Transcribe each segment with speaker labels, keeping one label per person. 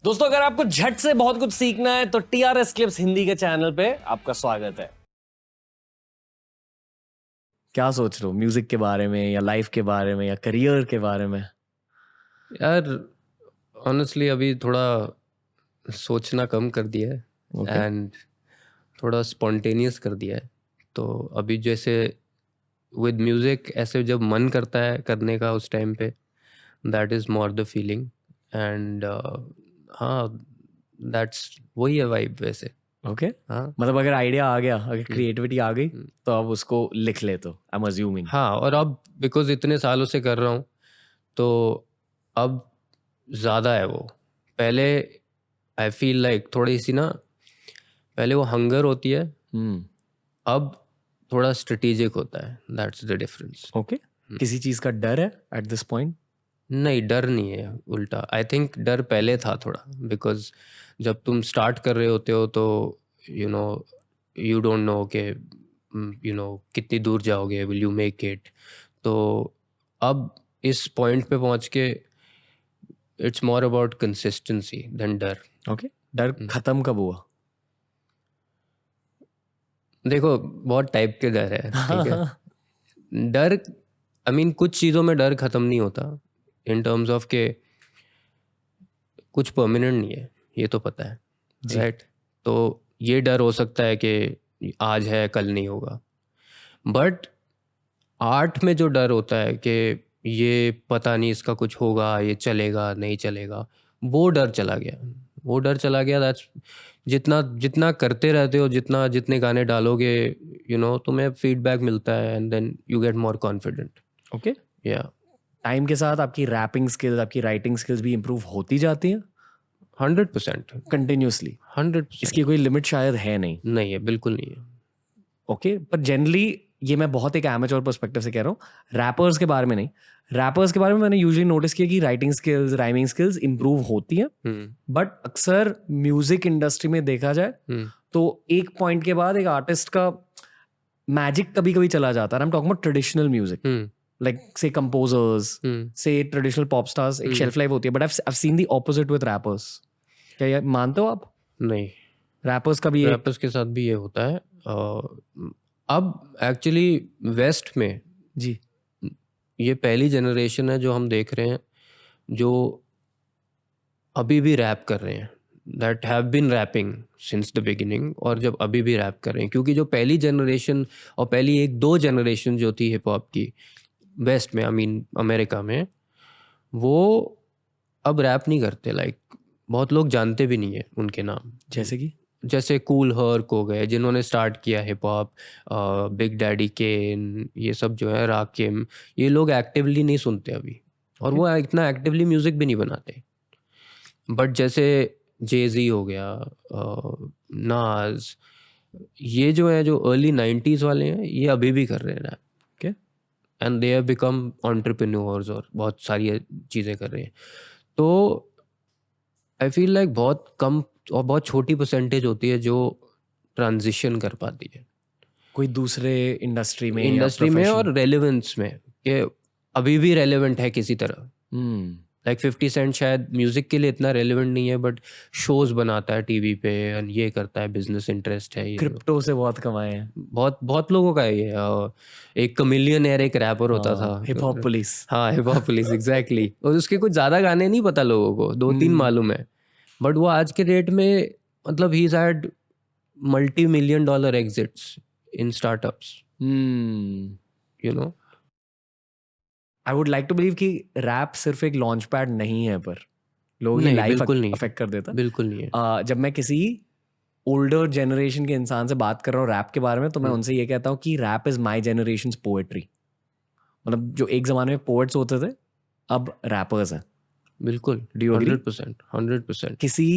Speaker 1: दोस्तों, अगर आपको झट से बहुत कुछ सीखना है तो टीआरएस क्लिप्स हिंदी के चैनल पे आपका स्वागत है। क्या सोच रहे हो म्यूजिक के बारे में या लाइफ के बारे में या करियर के बारे में?
Speaker 2: यार ऑनेस्टली अभी थोड़ा सोचना कम कर दिया है
Speaker 1: Okay.
Speaker 2: एंड थोड़ा स्पॉन्टेनियस कर दिया है। तो अभी जैसे विद म्यूज़िक ऐसे जब मन करता है करने का उस टाइम पे, that is more the feeling and हाँ, दैट्स वही है वाइब वैसे।
Speaker 1: ओके
Speaker 2: हाँ
Speaker 1: मतलब अगर आइडिया आ गया, अगर क्रिएटिविटी आ गई तो आप उसको लिख लेते हो, आई एम अज्यूमिंग।
Speaker 2: हाँ, और अब बिकॉज इतने सालों से कर रहा हूँ तो अब ज़्यादा है वो। पहले आई फील लाइक थोड़ी सी ना, पहले वो हंगर होती है, अब थोड़ा स्ट्रेटेजिक होता है। That's the difference.
Speaker 1: ओके किसी चीज का डर है एट दिस पॉइंट?
Speaker 2: नहीं, डर नहीं है, उल्टा आई थिंक डर पहले था थोड़ा, बिकॉज जब तुम स्टार्ट कर रहे होते हो तो यू डोंट नो के कितनी दूर जाओगे, विल यू मेक इट। तो अब इस पॉइंट पे पहुंच के it's more about consistency than डर।
Speaker 1: ओके डर खत्म कब हुआ?
Speaker 2: देखो, बहुत टाइप के डर है, ठीक है। डर आई मीन कुछ चीज़ों में डर ख़त्म नहीं होता इन टर्म्स ऑफ के कुछ परमानेंट नहीं है, ये तो पता है, राइट। तो ये डर हो सकता है कि आज है कल नहीं होगा, बट आर्ट में जो डर होता है कि ये पता नहीं इसका कुछ होगा, ये चलेगा नहीं चलेगा, वो डर चला गया। वो डर चला गया। दैट्स जितना जितना करते रहते हो, जितने गाने डालोगे, तुम्हें फीडबैक मिलता है and then you get more confident.
Speaker 1: Okay
Speaker 2: या
Speaker 1: टाइम के साथ आपकी रैपिंग स्किल्स, आपकी राइटिंग स्किल्स भी इंप्रूव होती जाती हैं
Speaker 2: 100%।
Speaker 1: कंटिन्यूसली?
Speaker 2: 100%
Speaker 1: इसकी कोई लिमिट शायद है नहीं।
Speaker 2: नहीं है, बिल्कुल नहीं है।
Speaker 1: ओके पर जनरली ये मैं बहुत एक एमेच्योर पर्सपेक्टिव से कह रहा हूँ, रैपर्स के बारे में नहीं। रैपर्स के बारे में मैंने यूजुअली नोटिस किया कि writing skills, rhyming skills improve होती हैं, बट अक्सर म्यूजिक इंडस्ट्री में देखा जाए तो एक पॉइंट के बाद एक आर्टिस्ट का मैजिक कभी कभी चला जाता है। I am talking about traditional music, like से कंपोजर्स, से ट्रेडिशनल पॉप स्टार्स, एक शेल्फ लाइफ होती है, but I seen the opposite with rappers. क्या ये मानते हो आप?
Speaker 2: नहीं,
Speaker 1: रैपर्स का भी एक
Speaker 2: रैपर्स के साथ भी ये होता है। अब एक्चुअली वेस्ट में
Speaker 1: जी
Speaker 2: ये पहली जनरेशन है जो हम देख रहे हैं जो अभी भी रैप कर रहे हैं, that have been rapping since the beginning, और जब अभी भी रैप कर रहे हैं, क्योंकि जो पहली जनरेशन और पहली एक दो जनरेशन जो थी हिप हॉप की वेस्ट में, आई मीन अमेरिका में, वो अब रैप नहीं करते। लाइक बहुत लोग जानते भी नहीं है उनके नाम, जैसे कूल हर्क हो गए जिन्होंने स्टार्ट किया हिप हॉप, बिग डैडी केन, ये सब जो है, राकिम, ये लोग एक्टिवली नहीं सुनते अभी, और वो इतना एक्टिवली म्यूजिक भी नहीं बनाते। बट जैसे जेजी हो गया, नाज, ये जो है, जो अर्ली 90s वाले हैं, ये अभी भी कर रहे हैं rap, and they have become entrepreneurs और बहुत सारी चीज़ें कर रहे हैं। तो आई फील लाइक बहुत कम और बहुत छोटी परसेंटेज होती है जो ट्रांजिशन कर पाती है
Speaker 1: कोई दूसरे इंडस्ट्री में या
Speaker 2: में और रेलेवेंस में, कि अभी भी रेलेवेंट है किसी तरह। लाइक 50 सेंट शायद म्यूजिक के लिए इतना रेलेवेंट नहीं है, बट शोज बनाता है टीवी पे, एंड ये करता है, बिजनेस इंटरेस्ट है, ये
Speaker 1: क्रिप्टो से बहुत कमाए हैं।
Speaker 2: बहुत बहुत लोगों का है ये। एक कमिलियनेयर एक रैपर होता था,
Speaker 1: हिप हॉप पुलिस।
Speaker 2: हाँ, हिप हॉप पुलिस, एग्जैक्टली। और उसके कुछ ज्यादा गाने नहीं पता लोगों को, 2-3 मालूम है, बट वो आज के डेट में, मतलब ही had $multi-million exits in startups, you know।
Speaker 1: I would like to believe कि रैप सिर्फ एक लॉन्च पैड नहीं है, पर लोगों की
Speaker 2: नहीं,
Speaker 1: लाइफ
Speaker 2: बिल्कुल नहीं,
Speaker 1: अफेक्ट कर देता है।
Speaker 2: बिल्कुल नहीं है।
Speaker 1: जब मैं किसी ओल्डर जनरेशन के इंसान से बात कर रहा हूँ रैप के बारे में, तो मैं उनसे ये कहता हूँ कि rap is my generation's poetry. मतलब जो एक जमाने में पोएट्स होते थे, अब रैपर्स हैं।
Speaker 2: बिल्कुल,
Speaker 1: Do you agree?
Speaker 2: 100%।
Speaker 1: किसी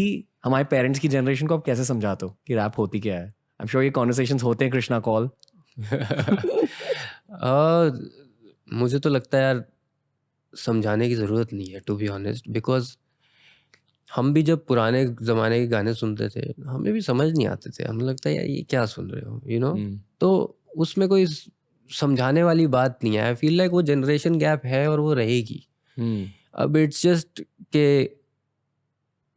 Speaker 1: हमारे पेरेंट्स की जनरेशन को आप कैसे समझाते हो कि रैप होती क्या है? आई एम श्योर ये कॉन्वर्सेशंस होते हैं कृष्णा कॉल।
Speaker 2: मुझे तो लगता है यार समझाने की ज़रूरत नहीं है, टू बी ऑनेस्ट, बिकॉज हम भी जब पुराने ज़माने के गाने सुनते थे, हमें भी समझ नहीं आते थे, हमें लगता है यार ये क्या सुन रहे हो, तो उसमें कोई समझाने वाली बात नहीं है। आई फील लाइक वो जनरेशन गैप है और वो रहेगी। अब इट्स जस्ट के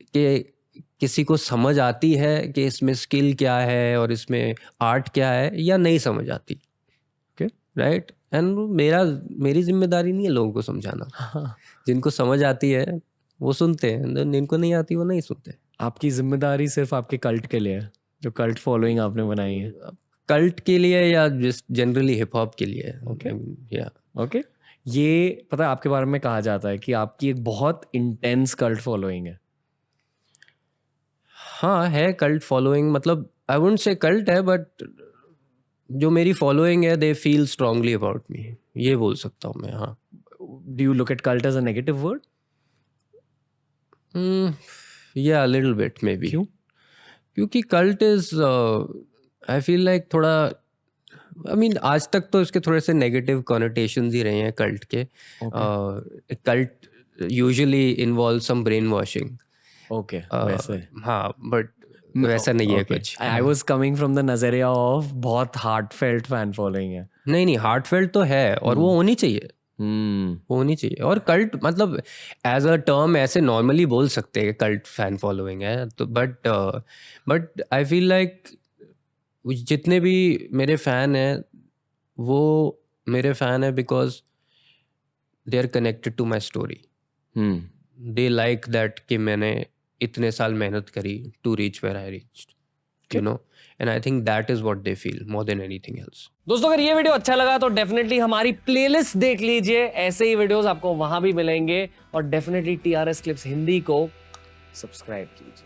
Speaker 2: कि किसी को समझ आती है कि इसमें स्किल क्या है और इसमें आर्ट क्या है, या नहीं समझ आती.
Speaker 1: Okay,
Speaker 2: right. एंड मेरी जिम्मेदारी नहीं है लोगों को समझाना. जिनको समझ आती है वो सुनते हैं, जिनको नहीं आती वो नहीं सुनते.
Speaker 1: आपकी जिम्मेदारी सिर्फ आपके कल्ट के लिए है, जो कल्ट फॉलोइंग आपने बनाई है.
Speaker 2: कल्ट के लिए या जस्ट जनरली हिप हॉप के लिए.
Speaker 1: ओके.
Speaker 2: या
Speaker 1: ओके, ये पता है आपके बारे में कहा जाता है कि आपकी एक बहुत इंटेंस कल्ट फॉलोइंग है.
Speaker 2: हाँ है कल्ट फॉलोइंग, मतलब आई वुडंट से कल्ट है, बट जो मेरी फॉलोइंग है they feel strongly about me, ये बोल सकता हूँ मैं. हाँ.
Speaker 1: Do you look at cult as a negative word?
Speaker 2: या लिटिल बिट मे बी.
Speaker 1: क्यों?
Speaker 2: क्योंकि cult is I feel like थोड़ा, आई मीन आज तक तो इसके थोड़े से नेगेटिव कॉनोटेशंस ही रहे हैं कल्ट के. Cult usually involve some brain washing.
Speaker 1: Okay, वैसे.
Speaker 2: हाँ, बट वैसा नहीं है कुछ.
Speaker 1: I was coming from the नजरिया ऑफ बहुत हार्टफेल्ट फैन फॉलोइंग है.
Speaker 2: नहीं, हार्टफेल्ट तो है और वो होनी चाहिए.
Speaker 1: वो
Speaker 2: होनी चाहिए. और कल्ट मतलब एज अ टर्म ऐसे नॉर्मली बोल सकते हैं कल्ट फैन फॉलोइंग है तो, बट आई फील लाइक जितने भी मेरे फैन हैं वो मेरे फैन है because they are connected to my story. They like that कि मैंने इतने साल मेहनत करी to reach where I reached, you know. And I think that is what they feel more than anything else.
Speaker 1: दोस्तों, अगर ये वीडियो अच्छा लगा तो डेफिनेटली हमारी प्लेलिस्ट देख लीजिए. ऐसे ही वीडियोस आपको वहां भी मिलेंगे. और डेफिनेटली TRS क्लिप्स हिंदी को सब्सक्राइब कीजिए.